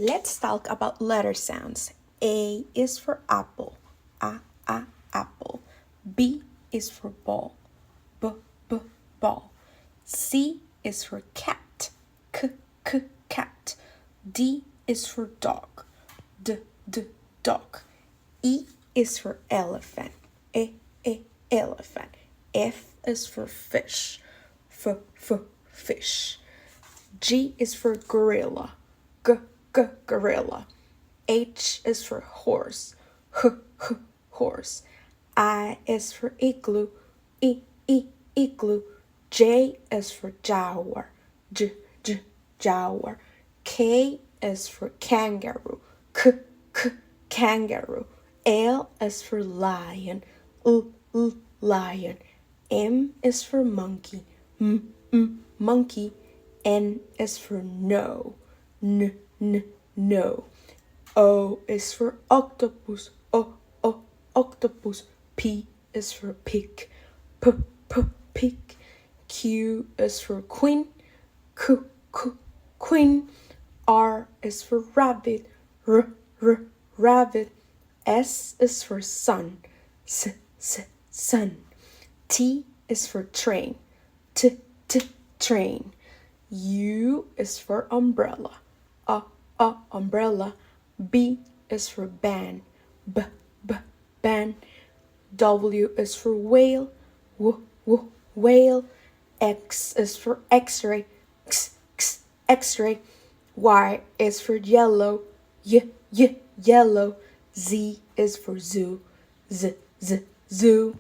Let's talk about letter sounds. A is for apple. Apple. B is for ball. Ball. C is for cat. Cat. D is for dog. Dog. E is for elephant. Elephant. F is for fish. Fish. G is for gorilla. Gorilla. H is for horse. Horse. I is for igloo. Igloo. J is for jaguar. Jaguar. K is for kangaroo. Kangaroo. L is for lion. Lion. M is for monkey. Monkey. N is for no. No. O is for octopus. Octopus. P is for pig. Pig. Q is for queen. Queen. R is for rabbit. Rabbit. S is for sun. Sun. T is for train. Train. U is for umbrella. Umbrella. B is for ban. Ban. W is for whale. Whale. X is for x-ray. X-ray. Y is for yellow. Yellow. Z is for zoo. Zoo.